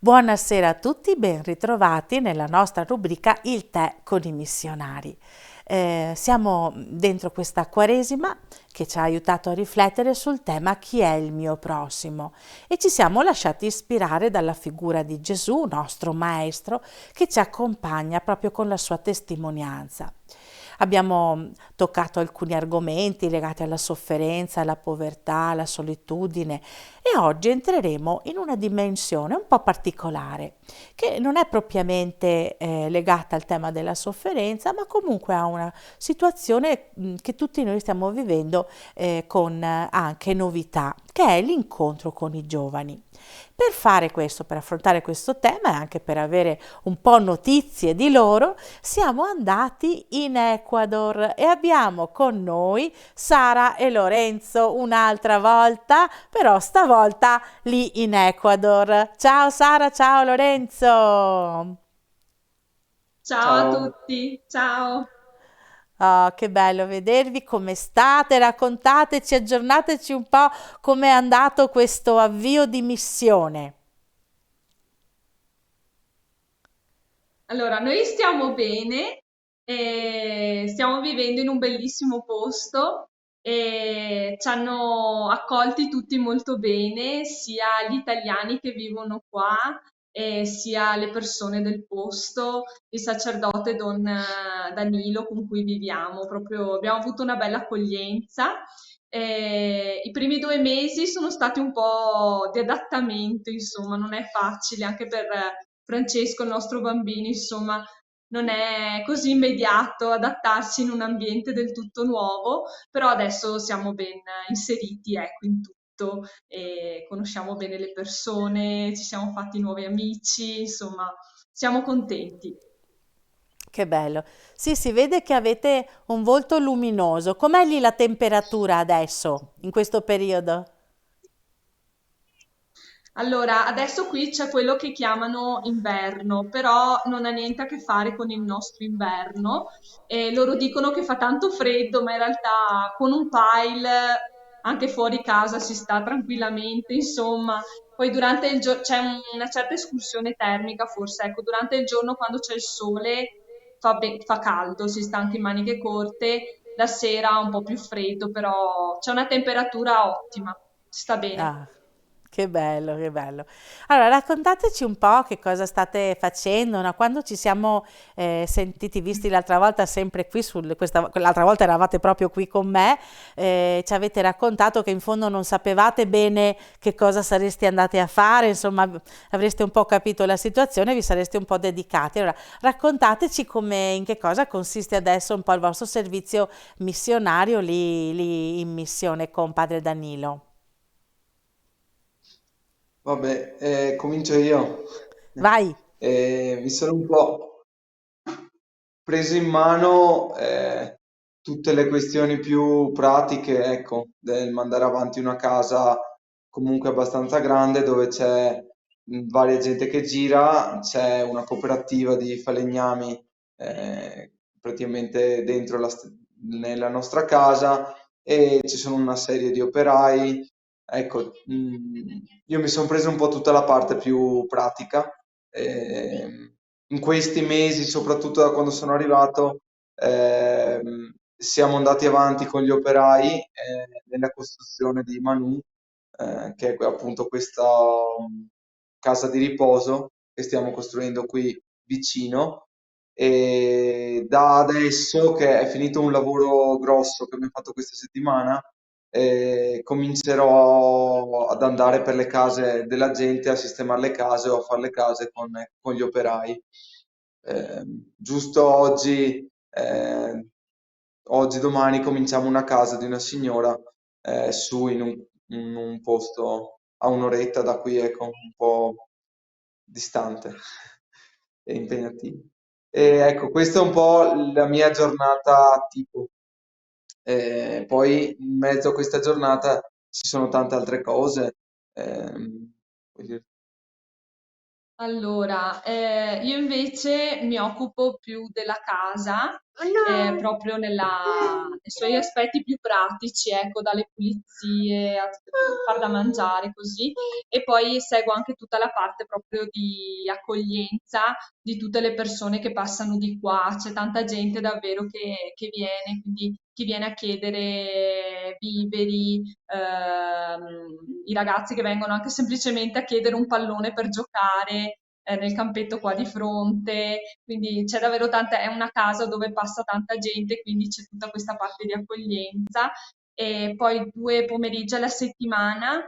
Buonasera a tutti, ben ritrovati nella nostra rubrica Il tè con i missionari. Siamo dentro questa Quaresima che ci ha aiutato a riflettere sul tema chi è il mio prossimo e ci siamo lasciati ispirare dalla figura di Gesù, nostro Maestro, che ci accompagna proprio con la sua testimonianza. Abbiamo toccato alcuni argomenti legati alla sofferenza, alla povertà, alla solitudine e oggi entreremo in una dimensione un po' particolare, che non è propriamente legata al tema della sofferenza, ma comunque a una situazione che tutti noi stiamo vivendo con anche novità, che è l'incontro con i giovani. Per fare questo, per affrontare questo tema e anche per avere un po' notizie di loro, siamo andati in Ecuador e abbiamo con noi Sara e Lorenzo un'altra volta, però stavolta lì in Ecuador. Ciao Sara, ciao Lorenzo. Ciao a Ciao, tutti, ciao. Oh, che bello vedervi, come state? Raccontateci, aggiornateci un po' come è andato questo avvio di missione. Allora, noi stiamo bene, stiamo vivendo in un bellissimo posto e ci hanno accolti tutti molto bene, sia gli italiani che vivono qua, sia le persone del posto, il sacerdote Don Danilo con cui viviamo. Proprio abbiamo avuto una bella accoglienza. I primi 2 mesi sono stati un po' di adattamento, insomma, non è facile anche per Francesco, il nostro bambino, insomma, non è così immediato adattarsi in un ambiente del tutto nuovo, però adesso siamo ben inseriti, ecco, in tutto e conosciamo bene le persone, ci siamo fatti nuovi amici, insomma, siamo contenti. Che bello. Sì, si vede che avete un volto luminoso. Com'è lì la temperatura adesso, in questo periodo? Allora, adesso qui c'è quello che chiamano inverno, però non ha niente a che fare con il nostro inverno. E loro dicono che fa tanto freddo, ma in realtà con un pile anche fuori casa si sta tranquillamente, insomma. Poi durante il giorno c'è una certa escursione termica, forse, ecco, durante il giorno quando c'è il sole fa caldo, si sta anche in maniche corte, la sera un po' più freddo, però c'è una temperatura ottima, si sta bene. Ah, che bello, che bello. Allora, raccontateci un po' che cosa state facendo, no? Quando ci siamo sentiti, visti l'altra volta, sempre qui, l'altra volta eravate proprio qui con me, ci avete raccontato che in fondo non sapevate bene che cosa sareste andati a fare, insomma, avreste un po' capito la situazione, vi sareste un po' dedicati. Allora, raccontateci come, in che cosa consiste adesso un po' il vostro servizio missionario lì in missione con Padre Danilo. vabbè, comincio io. Vai! Mi sono un po' preso in mano tutte le questioni più pratiche, ecco, del mandare avanti una casa comunque abbastanza grande dove c'è varia gente che gira, c'è una cooperativa di falegnami praticamente nella nostra casa e ci sono una serie di operai. Ecco, io mi sono preso un po' tutta la parte più pratica. In questi mesi, soprattutto da quando sono arrivato, siamo andati avanti con gli operai nella costruzione di Manu, che è appunto questa casa di riposo che stiamo costruendo qui vicino. E da adesso che è finito un lavoro grosso che abbiamo fatto questa settimana, comincerò ad andare per le case della gente a sistemare le case o a fare le case con gli operai. Giusto oggi, domani cominciamo una casa di una signora su in un posto a un'oretta da qui, ecco, un po' distante e impegnativo. E ecco, questa è un po' la mia giornata tipo. Poi in mezzo a questa giornata ci sono tante altre cose. Voglio dire, Allora, io invece mi occupo più della casa, proprio nei suoi aspetti più pratici, ecco, dalle pulizie a far da mangiare, così. E poi seguo anche tutta la parte proprio di accoglienza di tutte le persone che passano di qua. C'è tanta gente davvero che viene, quindi chi viene a chiedere viveri, i ragazzi che vengono anche semplicemente a chiedere un pallone per giocare nel campetto qua di fronte, quindi c'è davvero tanta, è una casa dove passa tanta gente, quindi c'è tutta questa parte di accoglienza. E poi 2 pomeriggi alla settimana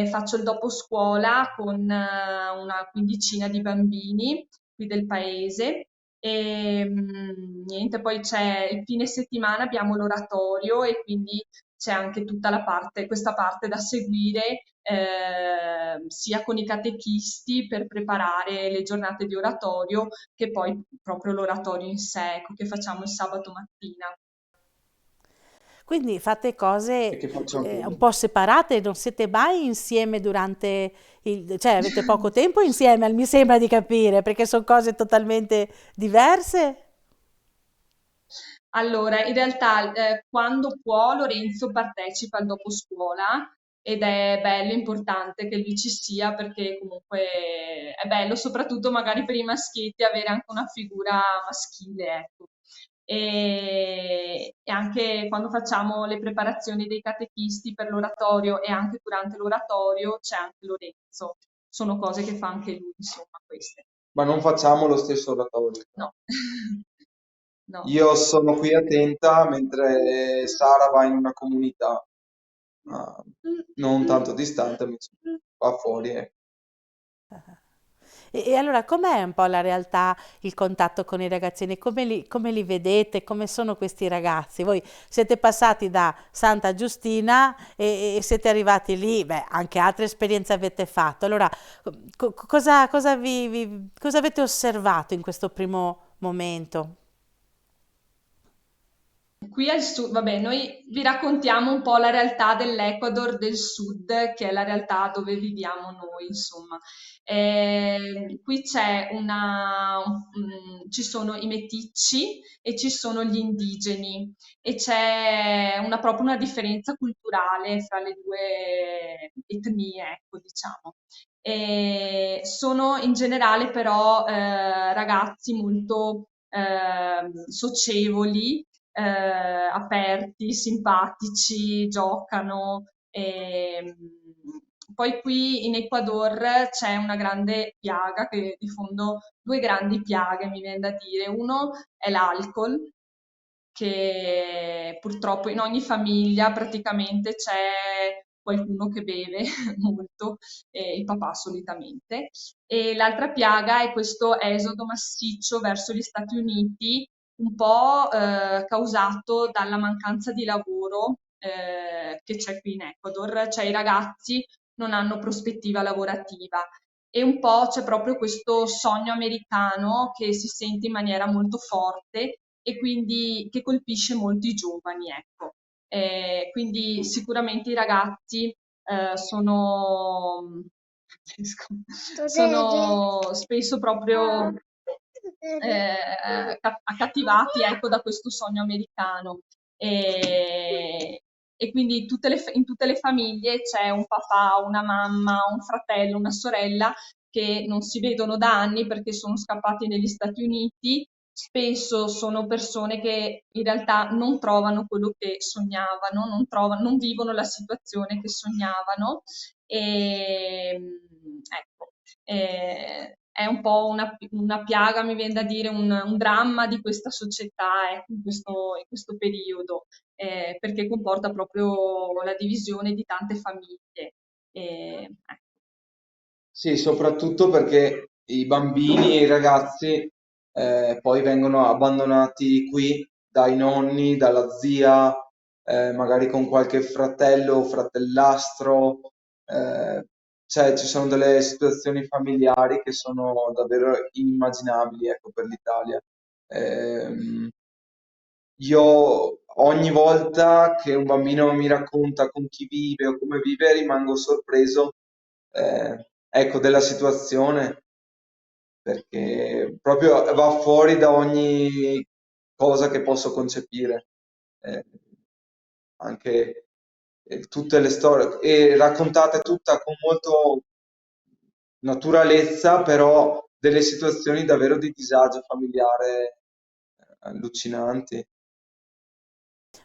faccio il dopo scuola con una quindicina di bambini qui del paese. E niente, poi c'è il fine settimana abbiamo l'oratorio e quindi c'è anche tutta questa parte da seguire, sia con i catechisti per preparare le giornate di oratorio, che poi proprio l'oratorio in sé, ecco, che facciamo il sabato mattina. Quindi fate e cose che faccio anche un io. po' separate, non siete mai insieme durante cioè avete poco tempo insieme, mi sembra di capire, perché sono cose totalmente diverse. Allora, in realtà, quando può Lorenzo partecipa al dopo scuola ed è bello, importante che lui ci sia perché comunque è bello, soprattutto magari per i maschietti, avere anche una figura maschile, ecco. E anche quando facciamo le preparazioni dei catechisti per l'oratorio e anche durante l'oratorio c'è anche Lorenzo. Sono cose che fa anche lui, insomma, queste. Ma non facciamo lo stesso oratorio. No. No. Io sono qui a Tenta mentre Sara va in una comunità non tanto distante, ma insomma, va fuori. E allora com'è un po' la realtà, il contatto con i ragazzini? Come li vedete? Come sono questi ragazzi? Voi siete passati da Santa Giustina e siete arrivati lì, beh, anche altre esperienze avete fatto. Allora, cosa avete osservato in questo primo momento? Qui al sud, vabbè, noi vi raccontiamo un po' la realtà dell'Ecuador del Sud, che è la realtà dove viviamo noi, insomma. Qui ci sono i meticci e ci sono gli indigeni e c'è proprio una differenza culturale fra le due etnie, ecco, diciamo. Sono in generale però ragazzi molto socievoli, aperti, simpatici, giocano. Poi qui in Ecuador c'è una grande piaga, che diffondo due grandi piaghe, mi viene da dire. Uno è l'alcol, che purtroppo in ogni famiglia praticamente c'è qualcuno che beve molto, il papà solitamente. E l'altra piaga è questo esodo massiccio verso gli Stati Uniti, un po' causato dalla mancanza di lavoro che c'è qui in Ecuador, cioè i ragazzi non hanno prospettiva lavorativa e un po' c'è proprio questo sogno americano che si sente in maniera molto forte e quindi che colpisce molto i giovani, ecco. Quindi sicuramente i ragazzi sono, sono spesso proprio accattivati, ecco, da questo sogno americano. E quindi in tutte le famiglie c'è un papà, una mamma, un fratello, una sorella che non si vedono da anni perché sono scappati negli Stati Uniti. Spesso sono persone che in realtà non trovano quello che sognavano, non vivono la situazione che sognavano. E, ecco, è un po' una piaga, mi viene da dire, un dramma di questa società, ecco, in questo periodo, perché comporta proprio la divisione di tante famiglie. Ecco. Sì, soprattutto perché i bambini e i ragazzi poi vengono abbandonati qui dai nonni, dalla zia, magari con qualche fratello o fratellastro. Cioè, ci sono delle situazioni familiari che sono davvero inimmaginabili, ecco, per l'Italia. Ehm, io ogni volta che un bambino mi racconta con chi vive o come vive, rimango sorpreso, ecco, della situazione. perché proprio va fuori da ogni cosa che posso concepire. Eh, anche tutte le storie, e raccontate tutta con molto naturalezza, però delle situazioni davvero di disagio familiare allucinanti.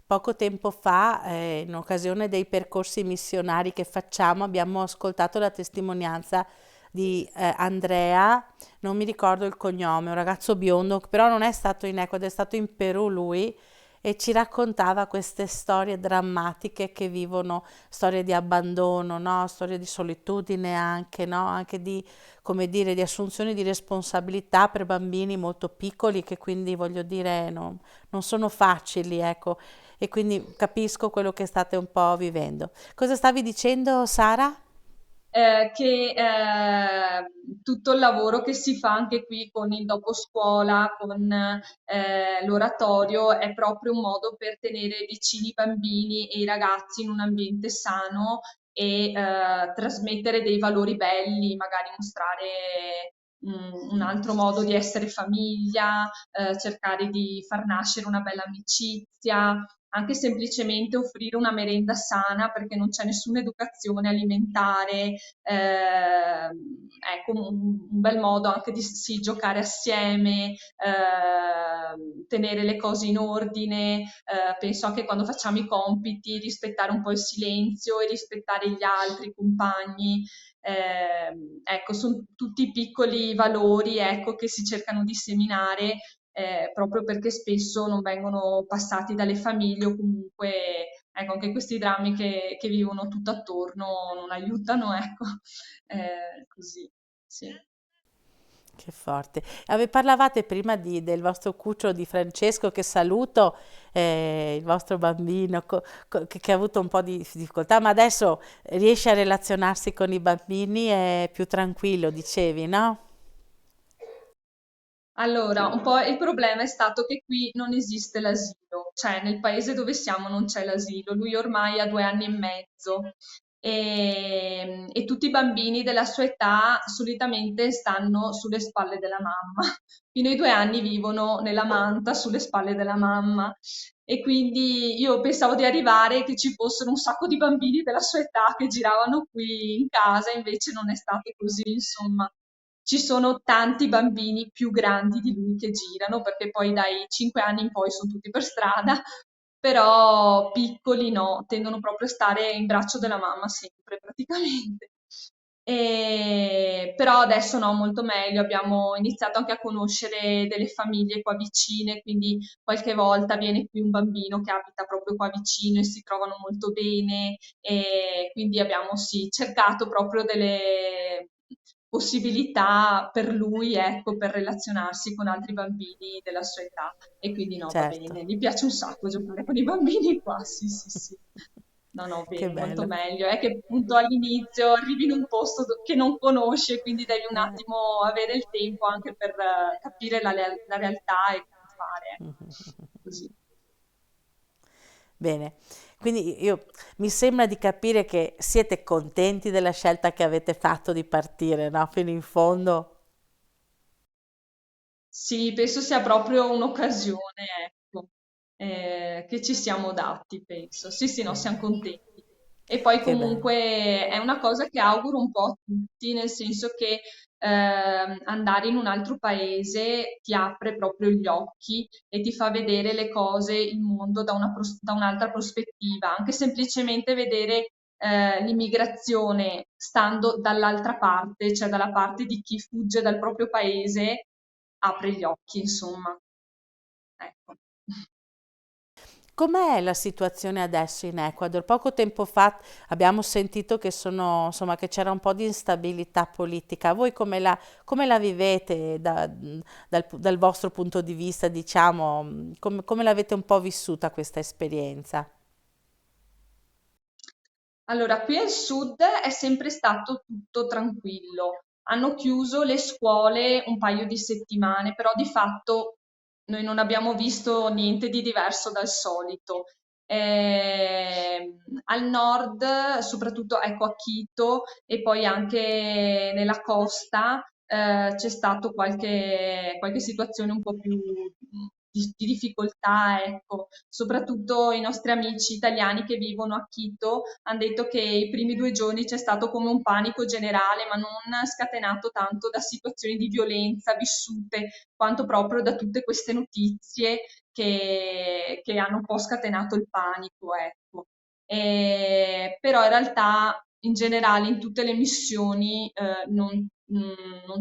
Poco tempo fa, in occasione dei percorsi missionari che facciamo, abbiamo ascoltato la testimonianza di Andrea, non mi ricordo il cognome, un ragazzo biondo, però non è stato in Ecuador, è stato in Perù lui, e ci raccontava queste storie drammatiche che vivono, storie di abbandono, no? Storie di solitudine anche, no? Anche di, come dire, di assunzione di responsabilità per bambini molto piccoli che quindi, voglio dire, non sono facili, ecco, e quindi capisco quello che state un po' vivendo. Cosa stavi dicendo, Sara? Che tutto il lavoro che si fa anche qui con il doposcuola, con l'oratorio, è proprio un modo per tenere vicini i bambini e i ragazzi in un ambiente sano e trasmettere dei valori belli, magari mostrare un altro modo di essere famiglia, cercare di far nascere una bella amicizia, anche semplicemente offrire una merenda sana perché non c'è nessuna educazione alimentare, ecco un bel modo anche di sì, giocare assieme, tenere le cose in ordine, penso anche quando facciamo i compiti, rispettare un po' il silenzio e rispettare gli altri i compagni. Ecco, sono tutti piccoli valori, ecco, che si cercano di seminare proprio perché spesso non vengono passati dalle famiglie o comunque ecco, anche questi drammi che vivono tutto attorno non aiutano, ecco, così, sì. Che forte. Parlavate prima del vostro cucciolo di Francesco, che saluto, il vostro bambino che ha avuto un po' di difficoltà, ma adesso riesce a relazionarsi con i bambini, è più tranquillo, dicevi, no? Allora, un po' il problema è stato che qui non esiste l'asilo, cioè nel paese dove siamo non c'è l'asilo. Lui ormai ha 2 anni e mezzo e tutti i bambini della sua età solitamente stanno sulle spalle della mamma. Fino ai 2 anni vivono nella manta sulle spalle della mamma. E quindi io pensavo di arrivare che ci fossero un sacco di bambini della sua età che giravano qui in casa, invece non è stato così, insomma. Ci sono tanti bambini più grandi di lui che girano, perché poi dai 5 anni in poi sono tutti per strada, però piccoli no, tendono proprio a stare in braccio della mamma sempre praticamente. Però adesso no, molto meglio, abbiamo iniziato anche a conoscere delle famiglie qua vicine, quindi qualche volta viene qui un bambino che abita proprio qua vicino e si trovano molto bene e quindi abbiamo sì, cercato proprio delle possibilità per lui, ecco, per relazionarsi con altri bambini della sua età. E quindi no, va Certo. bene, mi piace un sacco giocare con i bambini qua, sì, sì, sì. No, no, Che bene, molto bello. meglio. È che appunto all'inizio arrivi in un posto che non conosci e quindi devi un Eh. attimo avere il tempo anche per capire la realtà e come fare, ecco. Così. Bene, quindi mi sembra di capire che siete contenti della scelta che avete fatto di partire, no? Fino in fondo. Sì, penso sia proprio un'occasione, ecco, che ci siamo dati, penso. Sì, sì, no, siamo contenti. E poi Che bello. comunque è una cosa che auguro un po' a tutti, nel senso che andare in un altro paese ti apre proprio gli occhi e ti fa vedere le cose, il mondo da un'altra prospettiva, anche semplicemente vedere l'immigrazione stando dall'altra parte, cioè dalla parte di chi fugge dal proprio paese apre gli occhi, insomma. Ecco. Com'è la situazione adesso in Ecuador? Poco tempo fa abbiamo sentito che insomma, che c'era un po' di instabilità politica. Voi come la vivete dal vostro punto di vista, diciamo, come l'avete un po' vissuta questa esperienza? Allora, qui al sud è sempre stato tutto tranquillo. Hanno chiuso le scuole un paio di settimane, però di fatto noi non abbiamo visto niente di diverso dal solito. Al nord, soprattutto ecco, a Quito e poi anche nella costa, c'è stato qualche situazione un po' più di difficoltà, ecco. Soprattutto i nostri amici italiani che vivono a Quito hanno detto che i primi 2 giorni c'è stato come un panico generale, ma non scatenato tanto da situazioni di violenza vissute, quanto proprio da tutte queste notizie che hanno un po' scatenato il panico, ecco. Però in realtà in generale in tutte le missioni non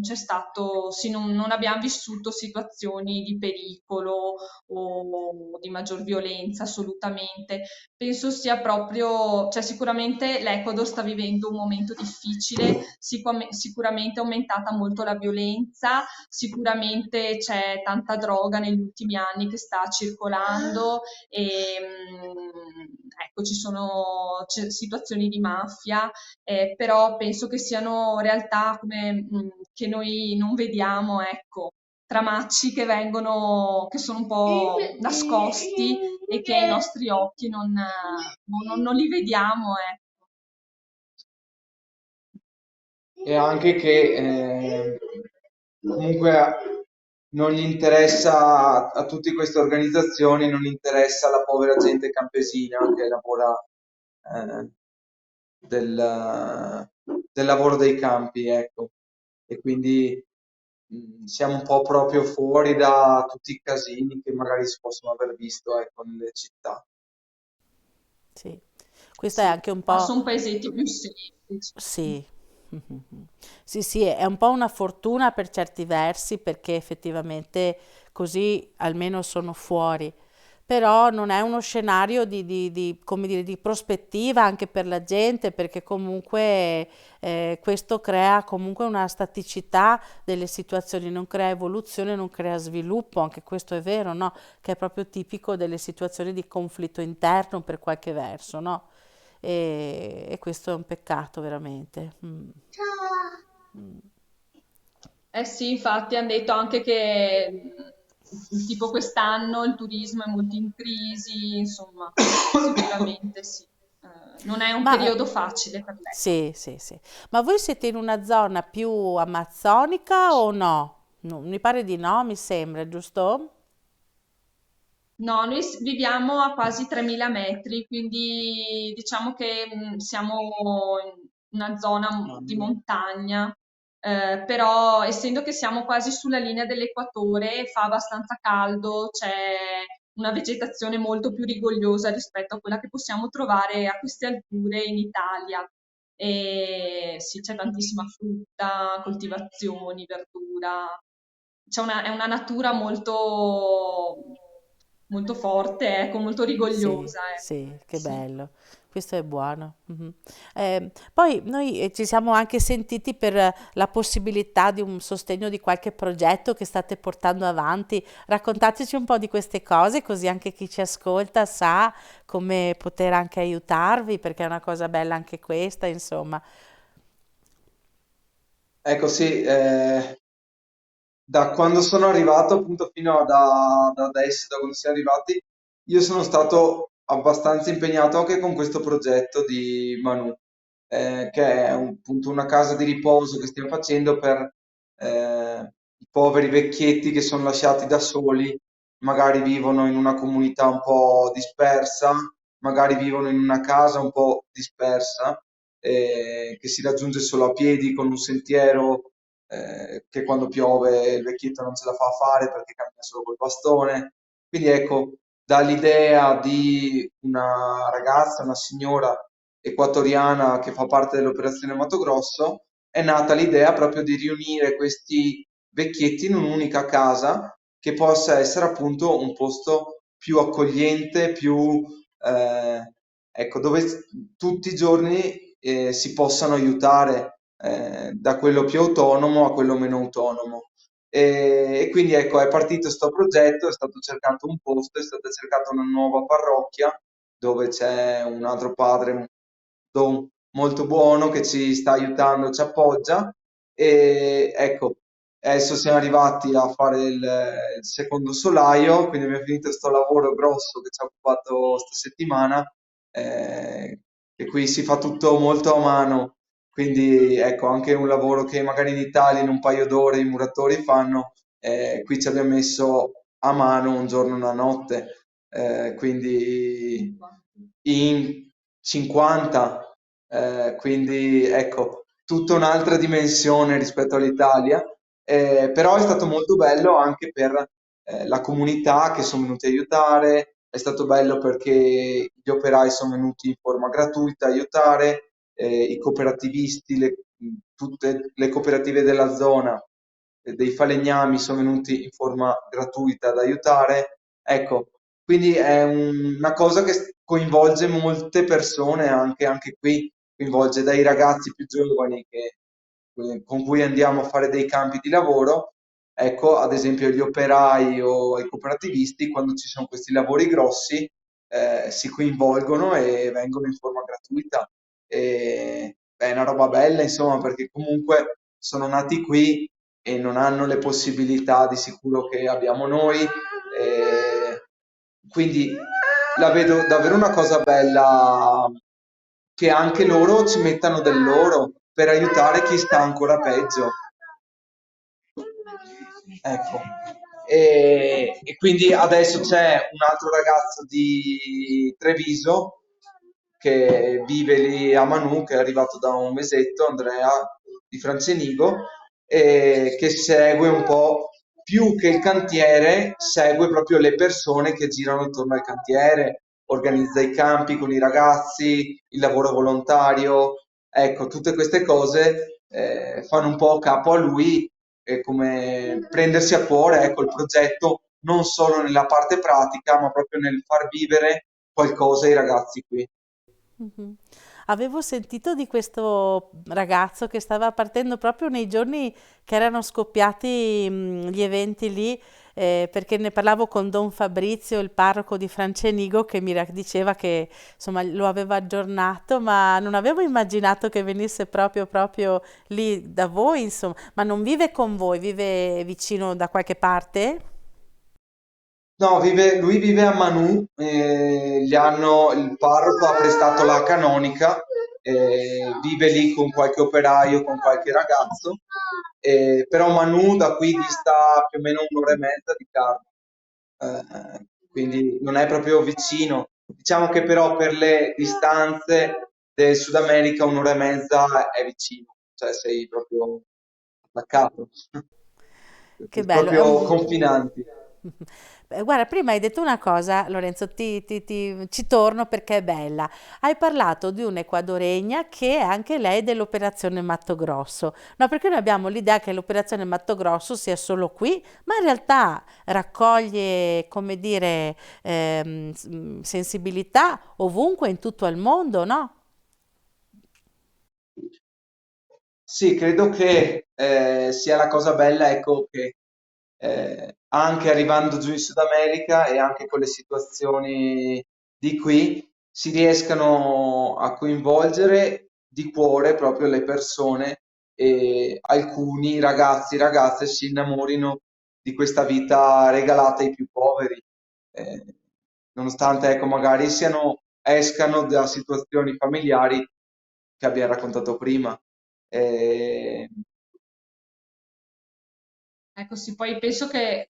c'è stato, sì, non abbiamo vissuto situazioni di pericolo o di maggior violenza, assolutamente. Penso sia proprio, cioè sicuramente l'Ecuador sta vivendo un momento difficile, sicuramente è aumentata molto la violenza, sicuramente c'è tanta droga negli ultimi anni che sta circolando e ecco, c'è situazioni di mafia, però penso che siano realtà che noi non vediamo, ecco, tramacci che sono un po' nascosti e che ai nostri occhi non li vediamo, ecco. E anche che comunque non gli interessa a tutte queste organizzazioni, non interessa la povera gente campesina che lavora eh, del, del lavoro dei campi, ecco. E quindi siamo un po' proprio fuori da tutti i casini che magari si possono aver visto, ecco, nelle città. Sì, questo è Sì, anche un ma po'. sono paesetti più semplici. Sì. Mhm. Sì, sì, è un po' una fortuna per certi versi perché effettivamente così almeno sono fuori, però non è uno scenario come dire, di prospettiva anche per la gente perché comunque questo crea comunque una staticità delle situazioni, non crea evoluzione, non crea sviluppo, anche questo è vero, no? Che è proprio tipico delle situazioni di conflitto interno per qualche verso, no? E questo è un peccato veramente. Mm. Mm. Eh sì, infatti hanno detto anche che tipo quest'anno il turismo è molto in crisi, insomma, sicuramente sì. Non è un Ma periodo facile per l'Ecuador. sì, sì, sì. Ma voi siete in una zona più amazzonica o no? Mi pare di no, mi sembra, giusto? No, noi viviamo a quasi 3000 metri, quindi diciamo che siamo in una zona di montagna, però essendo che siamo quasi sulla linea dell'equatore, fa abbastanza caldo, c'è una vegetazione molto più rigogliosa rispetto a quella che possiamo trovare a queste alture in Italia. E sì, c'è tantissima frutta, coltivazioni, verdura. È una natura molto forte, ecco, molto Sì, rigogliosa, ecco. sì, che Sì. bello. Questo è buono. Mhm. Poi noi ci siamo anche sentiti per la possibilità di un sostegno di qualche progetto che state portando avanti. Raccontateci un po' di queste cose, così anche chi ci ascolta sa come poter anche aiutarvi, perché è una cosa bella anche questa, insomma. Ecco, sì, da quando sono arrivato appunto fino da adesso, da quando siamo arrivati, io sono stato abbastanza impegnato anche con questo progetto di Manu, che è appunto una casa di riposo che stiamo facendo per i poveri vecchietti che sono lasciati da soli, magari vivono in una comunità un po' dispersa, magari vivono in una casa un po' dispersa, che si raggiunge solo a piedi con un sentiero che quando piove il vecchietto non ce la fa a fare perché cammina solo col bastone. Quindi ecco, dall'idea di una ragazza, una signora equatoriana che fa parte dell'operazione Mato Grosso, è nata l'idea proprio di riunire questi vecchietti in un'unica casa che possa essere appunto un posto più accogliente, più ecco, dove tutti i giorni si possano aiutare da quello più autonomo a quello meno autonomo. E quindi ecco, è partito questo progetto, è stato cercato un posto, è stata cercata una nuova parrocchia dove c'è un altro padre molto buono che ci sta aiutando, ci appoggia e ecco, adesso siamo arrivati a fare il secondo solaio, quindi abbiamo finito questo lavoro grosso che ci ha occupato questa settimana, che qui si fa tutto molto a mano quindi ecco, anche un lavoro che magari in Italia in un paio d'ore i muratori fanno, qui ci abbiamo messo a mano un giorno e una notte, quindi in 50, quindi ecco, tutta un'altra dimensione rispetto all'Italia, però è stato molto bello anche per la comunità che sono venuti a aiutare, è stato bello perché gli operai sono venuti in forma gratuita a aiutare, i cooperativisti, tutte le cooperative della zona, dei falegnami sono venuti in forma gratuita ad aiutare. Ecco, quindi è una cosa che coinvolge molte persone, anche qui, coinvolge dai ragazzi più giovani con cui andiamo a fare dei campi di lavoro. Ecco, ad esempio gli operai o i cooperativisti, quando ci sono questi lavori grossi, si coinvolgono e vengono in forma gratuita. E, è una roba bella, insomma, perché comunque sono nati qui e non hanno le possibilità di sicuro che abbiamo noi. Quindi la vedo davvero una cosa bella che anche loro ci mettano del loro per aiutare chi sta ancora peggio. Ecco. E quindi adesso c'è un altro ragazzo di Treviso che vive lì a Manù, che è arrivato da un mesetto, Andrea di Francenigo, e che segue un po' più che il cantiere, segue proprio le persone che girano attorno al cantiere, organizza i campi con i ragazzi, il lavoro volontario, ecco, tutte queste cose fanno un po' capo a lui, come prendersi a cuore, ecco, il progetto non solo nella parte pratica, ma proprio nel far vivere qualcosa ai ragazzi qui. Mhm. Avevo sentito di questo ragazzo che stava partendo proprio nei giorni che erano scoppiati gli eventi lì, perché ne parlavo con Don Fabrizio, il parroco di Francenigo, che diceva che insomma lo aveva aggiornato, ma non avevo immaginato che venisse proprio lì da voi, insomma, ma non vive con voi, vive vicino da qualche parte? No, lui vive a Manù, il parroco ha prestato la canonica, vive lì con qualche operaio, con qualche ragazzo, però Manù da qui dista più o meno un'ora e mezza di carro, quindi non è proprio vicino. Diciamo che però per le distanze del Sud America un'ora e mezza è vicino, cioè sei proprio attaccato, Che bello. proprio confinanti. Guarda, prima hai detto una cosa, Lorenzo, ci torno perché è bella. Hai parlato di un'equadoregna che è anche lei dell'Operazione Matto Grosso. No, perché noi abbiamo l'idea che l'Operazione Matto Grosso sia solo qui, ma in realtà raccoglie, come dire, sensibilità ovunque in tutto il mondo, no? Sì, credo che sia la cosa bella, ecco, che anche arrivando giù in Sud America e anche con le situazioni di qui si riescano a coinvolgere di cuore proprio le persone e alcuni ragazzi e ragazze si innamorino di questa vita regalata ai più poveri, eh, nonostante ecco, magari escano da situazioni familiari che abbiamo raccontato prima. Eh, Ecco sì, poi penso che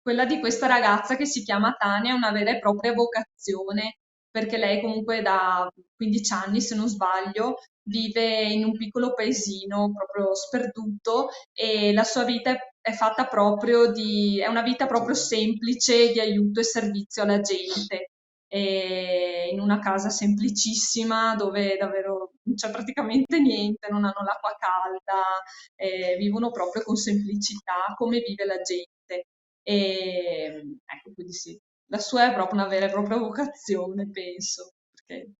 quella di questa ragazza che si chiama Tania è una vera e propria vocazione, perché lei comunque da 15 anni, se non sbaglio, vive in un piccolo paesino proprio sperduto e la sua vita è fatta proprio è una vita proprio semplice di aiuto e servizio alla gente. E in una casa semplicissima dove davvero non c'è praticamente niente, non hanno l'acqua calda, vivono proprio con semplicità come vive la gente. E ecco, quindi sì, la sua è proprio una vera e propria vocazione, penso, perché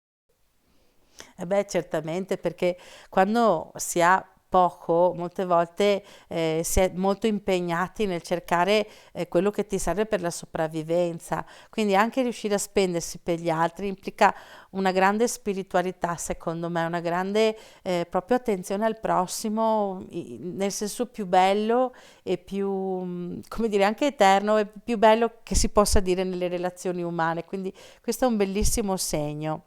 Eh beh, certamente, perché quando si ha poco, molte volte si è molto impegnati nel cercare quello che ti serve per la sopravvivenza. Quindi anche riuscire a spendersi per gli altri implica una grande spiritualità, secondo me, una grande proprio attenzione al prossimo, nel senso più bello e più, come dire, anche eterno e più bello che si possa dire nelle relazioni umane. Quindi questo è un bellissimo segno.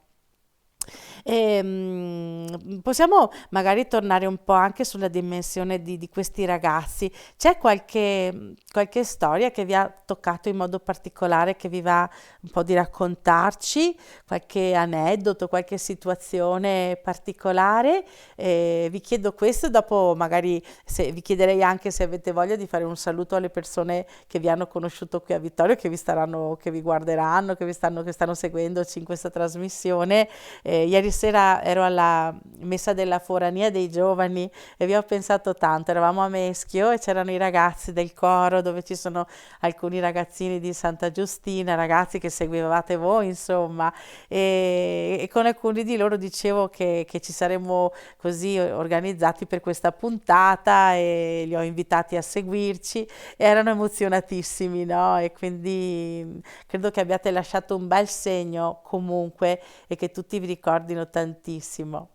Possiamo magari tornare un po' anche sulla dimensione di questi ragazzi. C'è qualche storia che vi ha toccato in modo particolare, che vi va un po' di raccontarci? Qualche aneddoto, qualche situazione particolare? Vi chiedo questo, dopo magari vi chiederei anche se avete voglia di fare un saluto alle persone che vi hanno conosciuto qui a Vittorio, che vi guarderanno, che stanno seguendoci in questa trasmissione. Ieri sera ero alla messa della Forania dei giovani e vi ho pensato tanto, eravamo a Meschio e c'erano i ragazzi del coro dove ci sono alcuni ragazzini di Santa Giustina, ragazzi che seguivate voi, insomma, e con alcuni di loro dicevo che ci saremmo così organizzati per questa puntata e li ho invitati a seguirci. Erano emozionatissimi, no? E quindi credo che abbiate lasciato un bel segno comunque e che tutti vi ricordino tantissimo.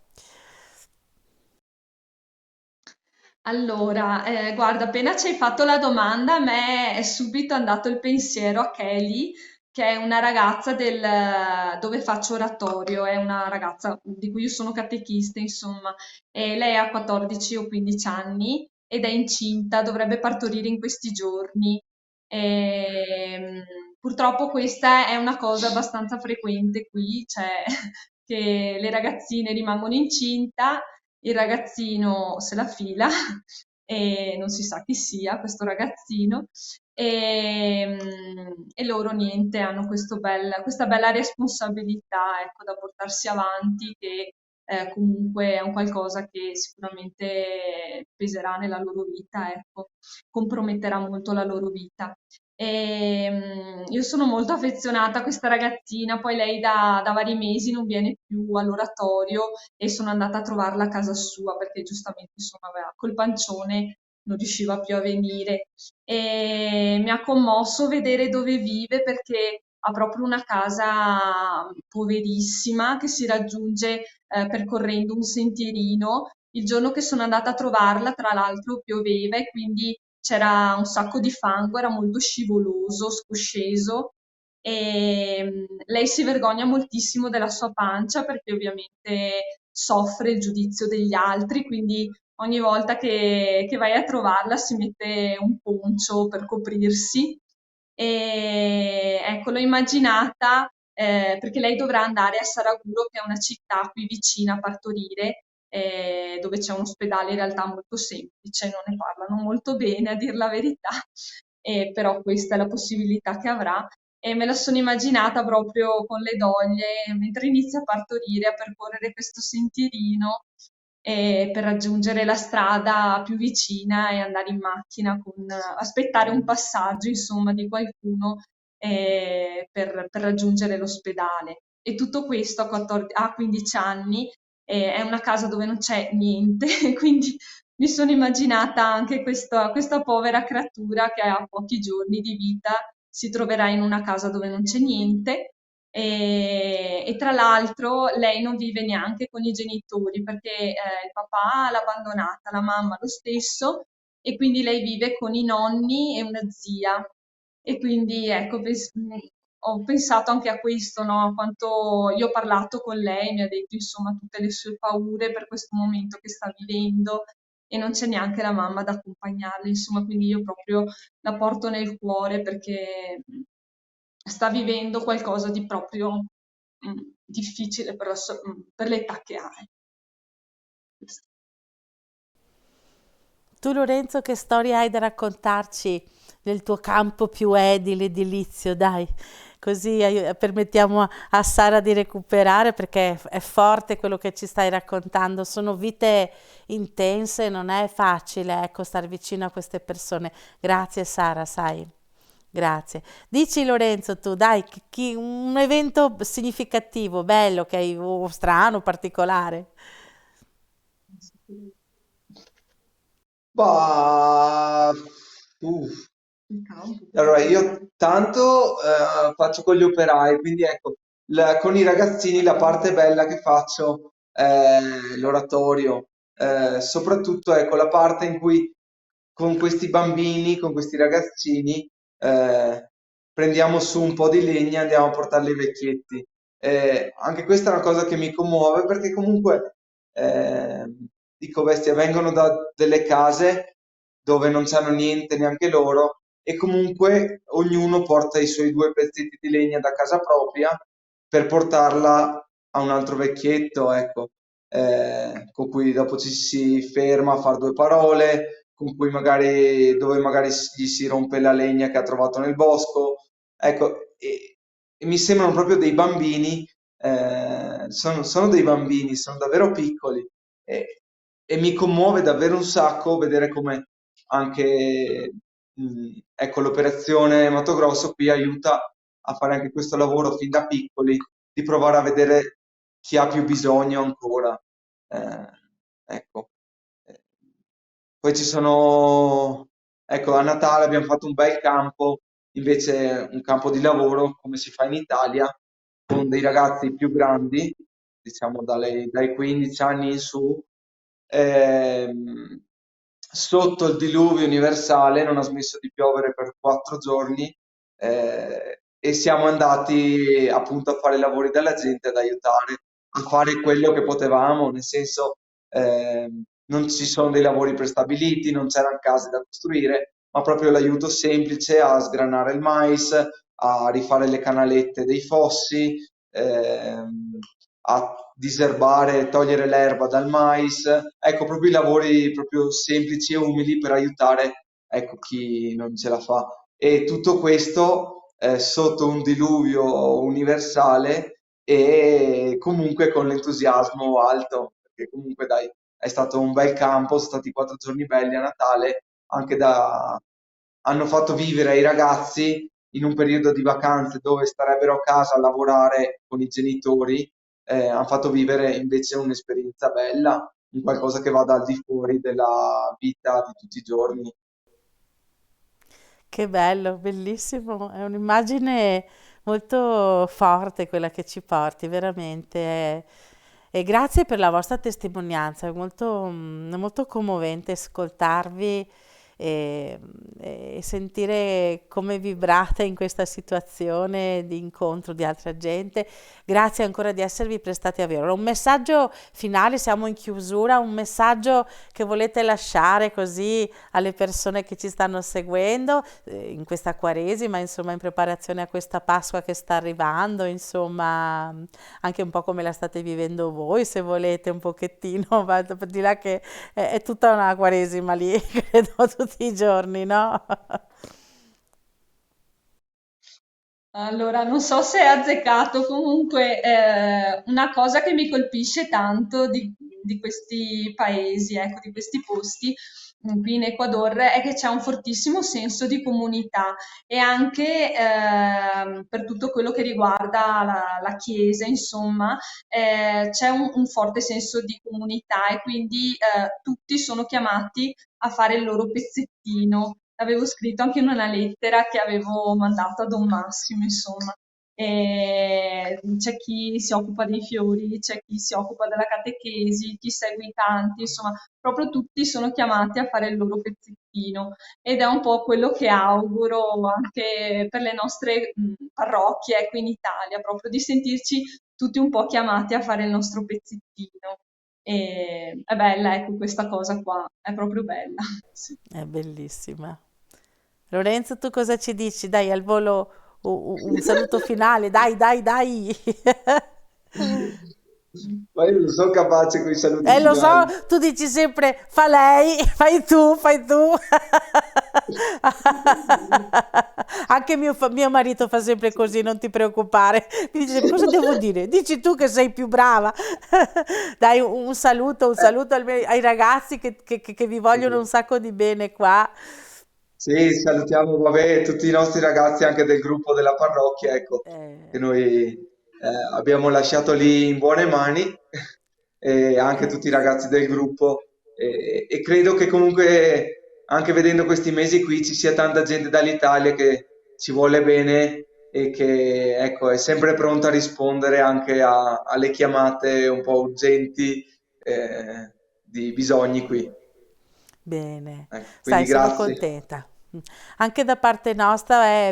Allora, guarda, appena ci hai fatto la domanda, a me è subito andato il pensiero a Kelly, che è una ragazza dove faccio oratorio, è una ragazza di cui io sono catechista, insomma, e lei ha 14 o 15 anni ed è incinta, dovrebbe partorire in questi giorni. Ehm, Purtroppo questa è una cosa abbastanza frequente qui, cioè che le ragazzine rimangono incinta, il ragazzino se la fila e non si sa chi sia questo ragazzino e loro niente, hanno questa bella responsabilità, ecco, da portarsi avanti che comunque è un qualcosa che sicuramente peserà nella loro vita, ecco, comprometterà molto la loro vita. Io sono molto affezionata a questa ragazzina, poi lei da vari mesi non viene più all'oratorio e sono andata a trovarla a casa sua perché giustamente insomma col pancione non riusciva più a venire. E mi ha commosso vedere dove vive perché ha proprio una casa poverissima che si raggiunge percorrendo un sentierino. Il giorno che sono andata a trovarla, tra l'altro, pioveva e quindi c'era un sacco di fango, era molto scivoloso, scosceso e lei si vergogna moltissimo della sua pancia perché ovviamente soffre il giudizio degli altri, quindi ogni volta che vai a trovarla si mette un poncio per coprirsi. E ecco, l'ho immaginata perché lei dovrà andare a Saraguro, che è una città qui vicina a partorire, dove c'è un ospedale in realtà molto semplice, non ne parlano molto bene a dir la verità, però questa è la possibilità che avrà e me la sono immaginata proprio con le doglie mentre inizia a partorire, a percorrere questo sentierino per raggiungere la strada più vicina e andare in macchina aspettare un passaggio, insomma, di qualcuno per raggiungere l'ospedale. E tutto questo a 15 anni, è una casa dove non c'è niente, quindi mi sono immaginata anche questa povera creatura che ha pochi giorni di vita si troverà in una casa dove non c'è niente e tra l'altro lei non vive neanche con i genitori perché il papà l'ha abbandonata, la mamma lo stesso e quindi lei vive con i nonni e una zia. E quindi ecco, ho pensato anche a questo, no? A quanto io ho parlato con lei, mi ha detto insomma tutte le sue paure per questo momento che sta vivendo e non c'è neanche la mamma ad accompagnarla, insomma, quindi io proprio la porto nel cuore perché sta vivendo qualcosa di proprio difficile per l'età che ha. Tu Lorenzo, che storia hai da raccontarci nel tuo campo più edile, edilizio? Dai, così permettiamo a Sara di recuperare perché è forte quello che ci stai raccontando. Sono vite intense, non è facile, ecco, stare vicino a queste persone. Grazie Sara, sai. Grazie. Dici Lorenzo, tu, dai, un evento significativo, bello, che hai, o strano, particolare. Bah, uff. Il campo, per Allora, esempio. io tanto faccio con gli operai, quindi ecco, con i ragazzini la parte bella che faccio è l'oratorio, soprattutto ecco, la parte in cui con questi bambini, con questi ragazzini, eh, prendiamo su un po' di legna e andiamo a portarli ai vecchietti. Anche questa è una cosa che mi commuove perché comunque dico bestia, vengono da delle case dove non c'hanno niente neanche loro e comunque ognuno porta i suoi due pezzetti di legna da casa propria per portarla a un altro vecchietto, ecco, con cui dopo ci si ferma a fare due parole, con cui magari, dove magari gli si rompe la legna che ha trovato nel bosco, ecco, e mi sembrano proprio dei bambini, sono dei bambini, sono davvero piccoli e, e mi commuove davvero un sacco vedere come anche ecco, l'operazione Mato Grosso qui aiuta a fare anche questo lavoro fin da piccoli, di provare a vedere chi ha più bisogno ancora. Eh, ecco. Eh, Poi ci sono, ecco, a Natale abbiamo fatto un bel campo, invece un campo di lavoro come si fa in Italia, con dei ragazzi più grandi, diciamo dai 15 anni in su, ehm, sotto il diluvio universale non ha smesso di piovere per 4 giorni e siamo andati appunto a fare i lavori della gente, ad aiutare a fare quello che potevamo, nel senso non ci sono dei lavori prestabiliti, non c'erano case da costruire, ma proprio l'aiuto semplice a sgranare il mais, a rifare le canalette dei fossi, a diserbare, togliere l'erba dal mais, ecco proprio i lavori proprio semplici e umili per aiutare, ecco, chi non ce la fa. E tutto questo sotto un diluvio universale e comunque con l'entusiasmo alto, perché comunque dai, è stato un bel campo, sono stati 4 giorni belli a Natale, anche da... hanno fatto vivere ai ragazzi in un periodo di vacanze dove starebbero a casa a lavorare con i genitori, hanno fatto vivere invece un'esperienza bella, un qualcosa che vada al di fuori della vita di tutti i giorni. Che bello, bellissimo, è un'immagine molto forte quella che ci porti, veramente. E grazie per la vostra testimonianza, è molto commovente ascoltarvi e, e sentire come vibrate in questa situazione di incontro di altra gente. Grazie ancora di esservi prestati a vero. Un messaggio finale, siamo in chiusura, un messaggio che volete lasciare così alle persone che ci stanno seguendo in questa Quaresima, insomma, in preparazione a questa Pasqua che sta arrivando, insomma, anche un po' come la state vivendo voi, se volete, un pochettino, ma di là che è tutta una Quaresima lì, credo, tutti i giorni, no? Allora, non so se è azzeccato, comunque una cosa che mi colpisce tanto di questi paesi, ecco, di questi posti qui in Ecuador, è che c'è un fortissimo senso di comunità e anche per tutto quello che riguarda la Chiesa, insomma, c'è un forte senso di comunità e quindi tutti sono chiamati a fare il loro pezzettino. L'avevo scritto anche in una lettera che avevo mandato a Don Massimo, insomma. E c'è chi si occupa dei fiori, c'è chi si occupa della catechesi, chi segue i canti, insomma, proprio tutti sono chiamati a fare il loro pezzettino ed è un po' quello che auguro anche per le nostre parrocchie, ecco, in Italia, proprio di sentirci tutti un po' chiamati a fare il nostro pezzettino. E è bella, ecco, questa cosa qua, è proprio bella. Sì. È bellissima. Lorenzo, tu cosa ci dici? Dai, al volo un saluto finale, dai, dai, dai. Ma io non sono capace con i saluti Lo so, finali. tu dici sempre fa lei, fai tu, fai tu. Anche mio marito fa sempre così, non ti preoccupare. Mi dice sempre, cosa devo dire? Dici tu che sei più brava. Dai un saluto ai ragazzi che vi vogliono un sacco di bene qua. Sì, salutiamo, vabbè, tutti i nostri ragazzi anche del gruppo della parrocchia, ecco, che Eh, noi abbiamo lasciato lì in buone mani, e anche tutti i ragazzi del gruppo. E credo che comunque, anche vedendo questi mesi qui, ci sia tanta gente dall'Italia che ci vuole bene e che, ecco, è sempre pronta a rispondere anche alle chiamate un po' urgenti, di bisogni qui. Bene, Ecco, sai, quindi sono grazie. contenta. Anche da parte nostra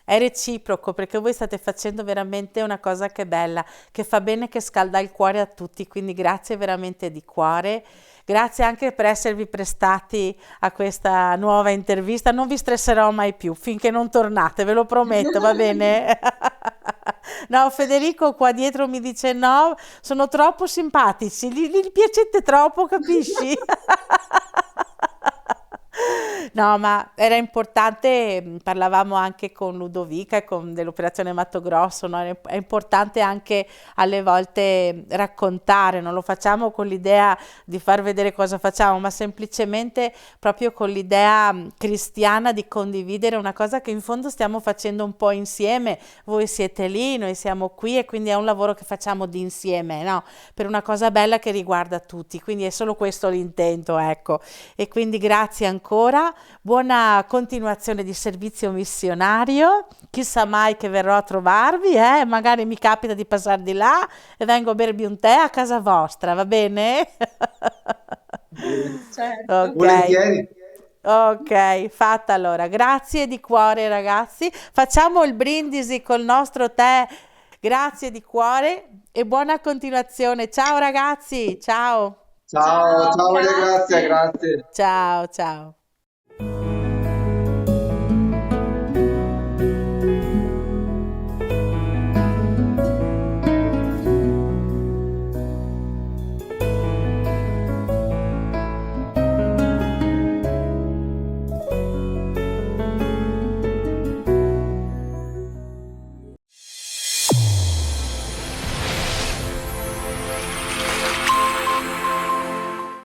è reciproco perché voi state facendo veramente una cosa che è bella, che fa bene, che scalda il cuore a tutti, quindi grazie veramente di cuore. Grazie anche per esservi prestati a questa nuova intervista. Non vi stresserò mai più finché non tornate, ve lo prometto, va bene? No, Federico qua dietro mi dice no, sono troppo simpatici, gli piacete troppo, capisci? No, ma era importante, parlavamo anche con Ludovica e con dell'operazione Matto Grosso, no? È importante anche alle volte raccontare, non lo facciamo con l'idea di far vedere cosa facciamo, ma semplicemente proprio con l'idea cristiana di condividere una cosa che in fondo stiamo facendo un po' insieme. Voi siete lì, noi siamo qui e quindi è un lavoro che facciamo di insieme, no? Per una cosa bella che riguarda tutti, quindi è solo questo l'intento, ecco. E quindi grazie ancora, buona continuazione di servizio missionario, chissà mai che verrò a trovarvi, magari mi capita di passare di là e vengo a bervi un tè a casa vostra, va bene? Bene. Certo. Ok. Volentieri. Ok, fatta allora. Grazie di cuore ragazzi. Facciamo il brindisi col nostro tè. Grazie di cuore e buona continuazione. Ciao ragazzi, ciao. Ciao, Ciao, ciao Maria Grazia, grazie. grazie. Ciao, ciao.